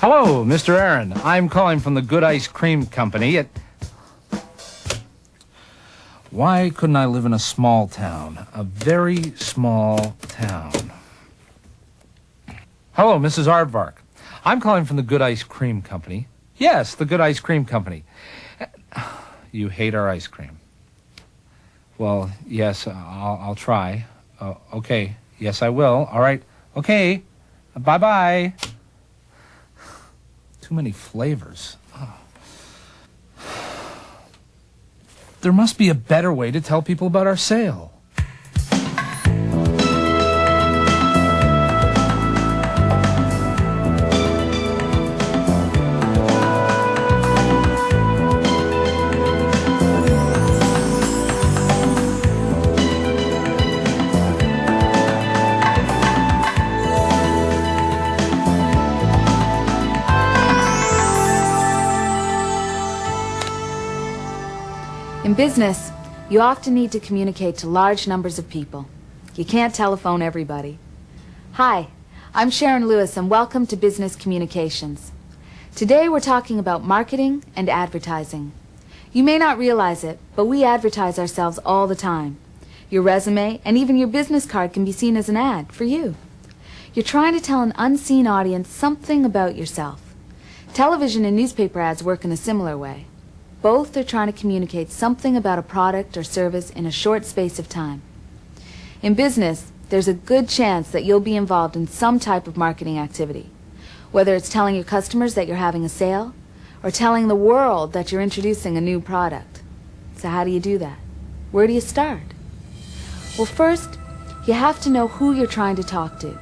Hello, Mr. Aaron. I'm calling from the Good Ice Cream Company. Why couldn't I live in a small town? A very small town. Hello, Mrs. Aardvark. I'm calling from the Good Ice Cream Company. Yes, the Good Ice Cream Company. You hate our ice cream. Well, yes, I'll try. Okay, yes, I will. All right, okay. Bye-bye. Too many flavors. Oh. There must be a better way to tell people about our sale. In business, you often need to communicate to large numbers of people. You can't telephone everybody. Hi, I'm Sharon Lewis, and welcome to Business Communications. Today we're talking about marketing and advertising. You may not realize it, but we advertise ourselves all the time. Your resume and even your business card can be seen as an ad for you. You're trying to tell an unseen audience something about yourself. Television and newspaper ads work in a similar way. Both are trying to communicate something about a product or service in a short space of time. In business, there's a good chance that you'll be involved in some type of marketing activity, whether it's telling your customers that you're having a sale or telling the world that you're introducing a new product. So how do you do that? Where do you start? Well, first, you have to know who you're trying to talk to.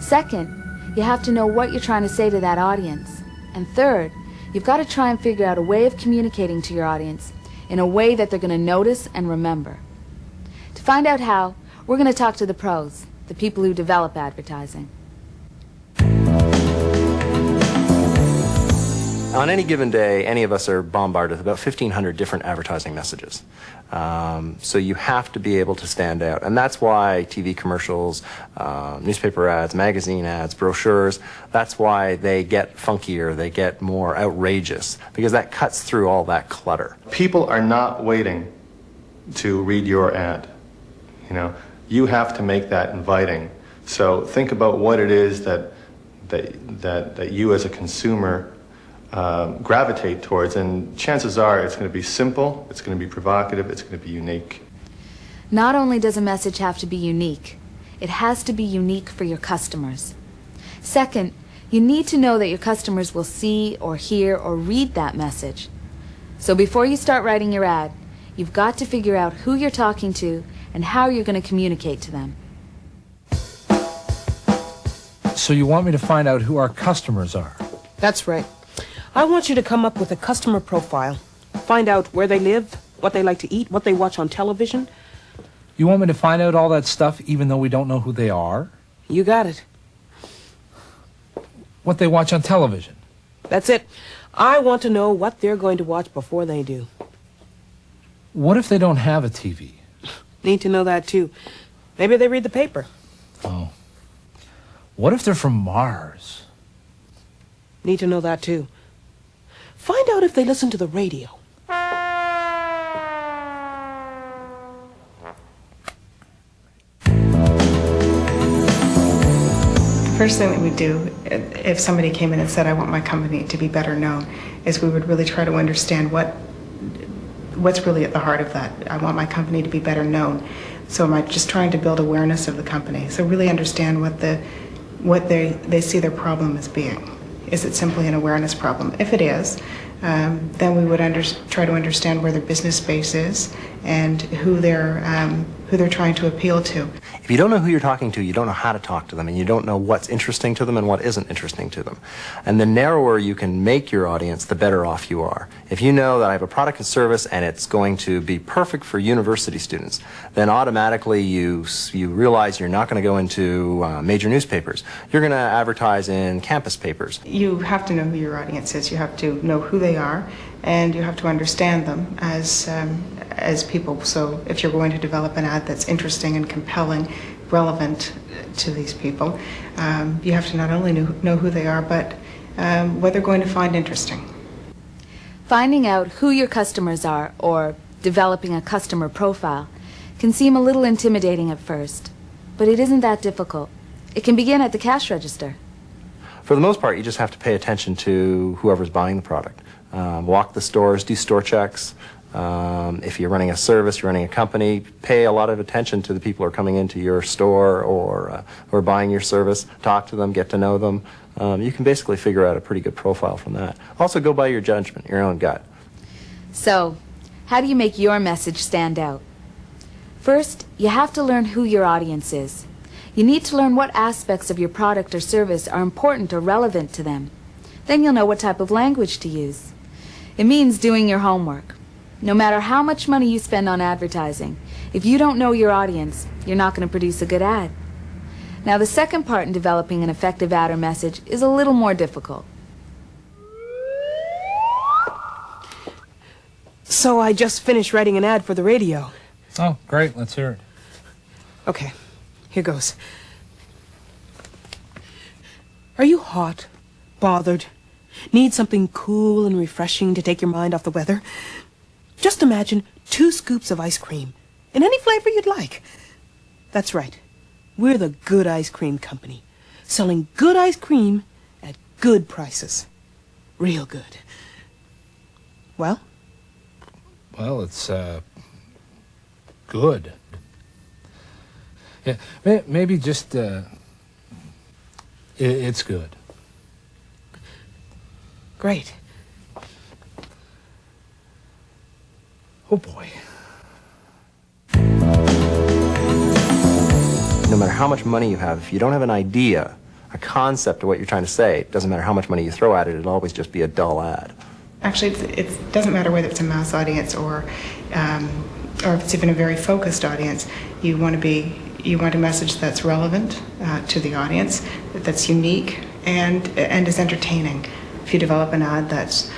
Second, you have to know what you're trying to say to that audience. And third, you've got to try and figure out a way of communicating to your audience in a way that they're going to notice and remember. To find out how, we're going to talk to the pros, the people who develop advertising. On any given day, any of us are bombarded with about 1,500 different advertising messages. So you have to be able to stand out. And that's why TV commercials, newspaper ads, magazine ads, brochures, that's why they get funkier, they get more outrageous, because that cuts through all that clutter. People are not waiting to read your ad. You know, you have to make that inviting. So think about what it is that you as a consumer gravitate towards, and chances are it's going to be simple, it's going to be provocative, it's going to be unique. Not only does a message have to be unique, it has to be unique for your customers. Second, you need to know that your customers will see or hear or read that message. So before you start writing your ad, you've got to figure out who you're talking to and how you're going to communicate to them. So you want me to find out who our customers are? That's right. I want you to come up with a customer profile. Find out where they live, what they like to eat, what they watch on television. You want me to find out all that stuff even though we don't know who they are? You got it. What they watch on television? That's it. I want to know what they're going to watch before they do. What if they don't have a TV? Need to know that too. Maybe they read the paper. Oh. What if they're from Mars? Need to know that too. Find out if they listen to the radio. First thing that we do, if somebody came in and said, I want my company to be better known, is we would really try to understand what's really at the heart of that. I want my company to be better known. So am I just trying to build awareness of the company? So really understand what they see their problem as being. Is it simply an awareness problem? If it is, then we would try to understand where their business base is and who they're trying to appeal to. If you don't know who you're talking to, you don't know how to talk to them, and you don't know what's interesting to them and what isn't interesting to them. And the narrower you can make your audience, the better off you are. If you know that I have a product and service and it's going to be perfect for university students, then automatically you realize you're not going to go into major newspapers. You're going to advertise in campus papers. You have to know who your audience is. You have to know who they are, and you have to understand them as people. So if you're going to develop an ad that's interesting and compelling, relevant to these people, you have to not only know who they are, but what they're going to find interesting. Finding out who your customers are, or developing a customer profile, can seem a little intimidating at first, but it isn't that difficult. It can begin at the cash register. For the most part, you just have to pay attention to whoever's buying the product. Walk the stores, do store checks. If you're running a service, you're running a company, pay a lot of attention to the people who are coming into your store or who are buying your service. Talk to them, get to know them. You can basically figure out a pretty good profile from that. Also, go by your judgment, your own gut. So, how do you make your message stand out? First, you have to learn who your audience is. You need to learn what aspects of your product or service are important or relevant to them. Then you'll know what type of language to use. It means doing your homework. No matter how much money you spend on advertising, if you don't know your audience, you're not going to produce a good ad. Now, the second part in developing an effective ad or message is a little more difficult. So I just finished writing an ad for the radio. Oh, great. Let's hear it. Okay, here goes. Are you hot, bothered, need something cool and refreshing to take your mind off the weather? Just imagine 2 scoops of ice cream in any flavor you'd like. That's right. We're the Good Ice Cream Company, selling good ice cream at good prices. Real good. Well? Well, it's, good. Yeah, maybe just, it's good. Great. Oh, boy. No matter how much money you have, if you don't have an idea, a concept of what you're trying to say, it doesn't matter how much money you throw at it, it'll always just be a dull ad. Actually, it doesn't matter whether it's a mass audience or if it's even a very focused audience. You want a message that's relevant to the audience, that's unique, and is entertaining. If you develop an ad that's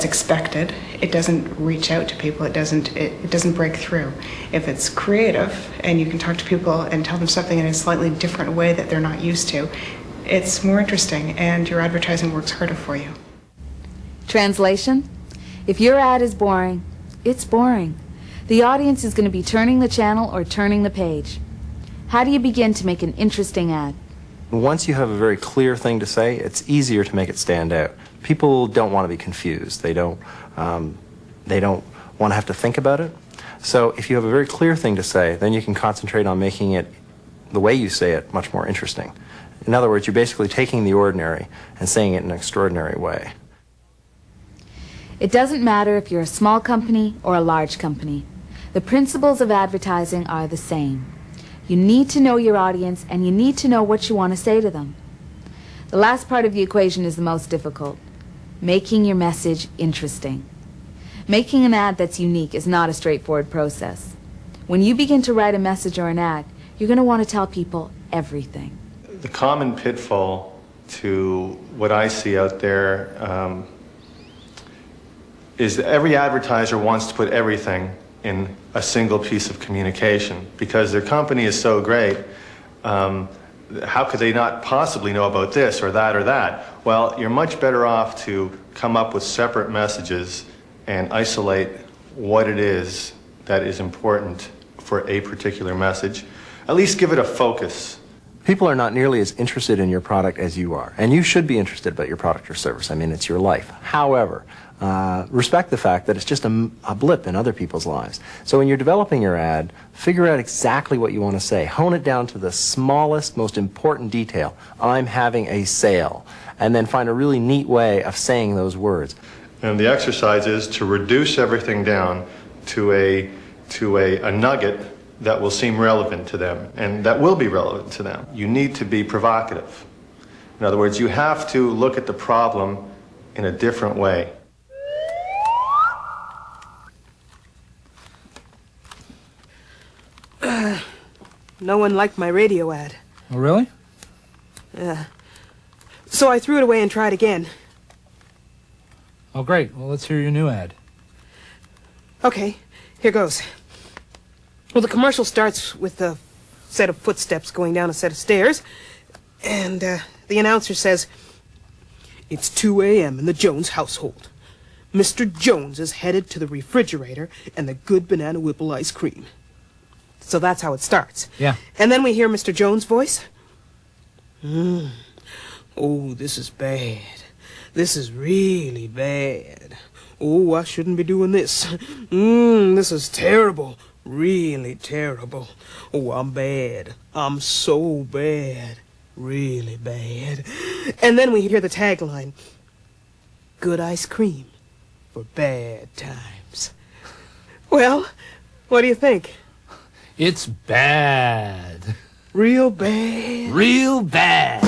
expected, it doesn't reach out to people. It doesn't break through. If it's creative and you can talk to people and tell them something in a slightly different way that they're not used to, it's more interesting, and your advertising works harder for you. Translation? If your ad is boring, it's boring. The audience is going to be turning the channel or turning the page. How do you begin to make an interesting ad? Once you have a very clear thing to say, it's easier to make it stand out. People don't want to be confused. They don't want to have to think about it. So if you have a very clear thing to say, then you can concentrate on making it, the way you say it, much more interesting. In other words, you're basically taking the ordinary and saying it in an extraordinary way. It doesn't matter if you're a small company or a large company. The principles of advertising are the same. You need to know your audience, and you need to know what you want to say to them. The last part of the equation is the most difficult. Making your message interesting. Making an ad that's unique is not a straightforward process. When you begin to write a message or an ad, you're going to want to tell people everything. The common pitfall to what I see out there is that every advertiser wants to put everything in a single piece of communication because their company is so great. How could they not possibly know about this or that or that? Well, you're much better off to come up with separate messages and isolate what it is that is important for a particular message. At least give it a focus. People are not nearly as interested in your product as you are, and you should be interested about your product or service. I mean, it's your life. However, respect the fact that it's just a blip in other people's lives. So when you're developing your ad, figure out exactly what you want to say. Hone it down to the smallest, most important detail. I'm having a sale. And then find a really neat way of saying those words. And the exercise is to reduce everything down to a nugget that will seem relevant to them and that will be relevant to them. You need to be provocative. In other words, you have to look at the problem in a different way. No one liked my radio ad. Oh, really? Yeah. So I threw it away and tried again. Oh, great. Well, let's hear your new ad. Okay, here goes. Well, the commercial starts with a set of footsteps going down a set of stairs, and The announcer says, "It's 2 a.m. in the Jones household. Mr. Jones is headed to the refrigerator and the good banana whipple ice cream." So that's how it starts. Yeah. And then we hear Mr. Jones' voice. "Oh, this is bad. This is really bad. Oh, I shouldn't be doing this. This is terrible. Really terrible. Oh, I'm bad. I'm so bad. Really bad." And then we hear the tagline, "Good ice cream for bad times." Well, what do you think? It's bad. Real bad? Real bad.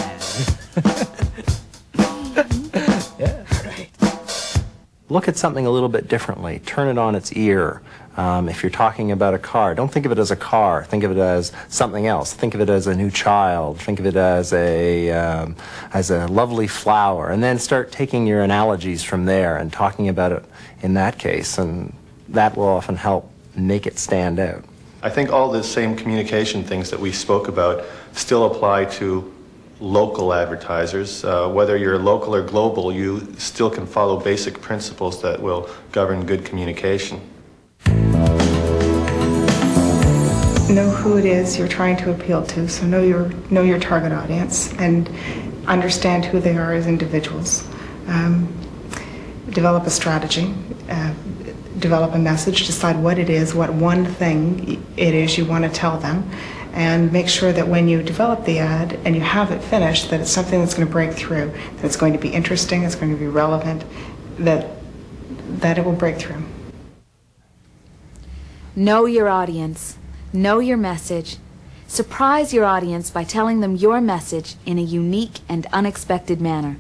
Look at something a little bit differently. Turn it on its ear. If you're talking about a car, don't think of it as a car. Think of it as something else. Think of it as a new child. Think of it as a lovely flower. And then start taking your analogies from there and talking about it in that case. And that will often help make it stand out. I think all the same communication things that we spoke about still apply to local advertisers. Whether you're local or global, you still can follow basic principles that will govern good communication. Know who it is you're trying to appeal to, so know your target audience and understand who they are as individuals. Develop a strategy, develop a message, decide what it is, what one thing it is you want to tell them, and make sure that when you develop the ad and you have it finished, that it's something that's going to break through, that it's going to be interesting, it's going to be relevant, that it will break through. Know your audience. Know your message. Surprise your audience by telling them your message in a unique and unexpected manner.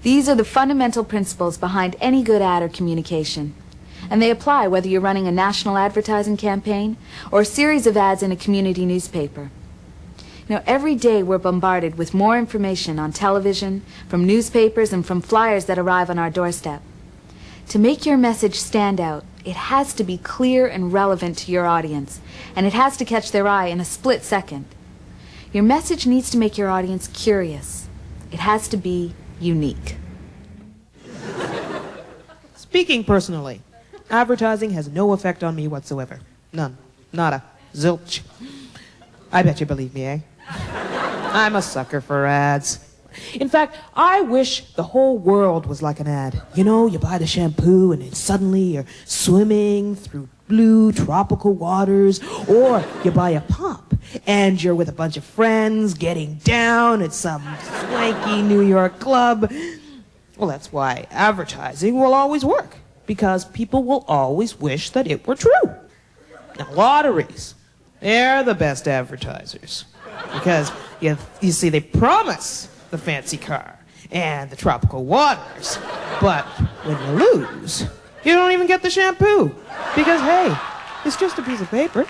These are the fundamental principles behind any good ad or communication. And they apply whether you're running a national advertising campaign or a series of ads in a community newspaper. You know, every day we're bombarded with more information on television, from newspapers, and from flyers that arrive on our doorstep. To make your message stand out, it has to be clear and relevant to your audience, and it has to catch their eye in a split second. Your message needs to make your audience curious. It has to be unique. Speaking personally, advertising has no effect on me whatsoever. None. Nada. Zilch. I bet you believe me, eh? I'm a sucker for ads. In fact, I wish the whole world was like an ad. You know, you buy the shampoo and then suddenly you're swimming through blue tropical waters. Or you buy a pump and you're with a bunch of friends getting down at some swanky New York club. Well, that's why advertising will always work. Because people will always wish that it were true. Now, lotteries, they're the best advertisers. Because, you see, they promise the fancy car and the tropical waters. But when you lose, you don't even get the shampoo. Because, hey, it's just a piece of paper.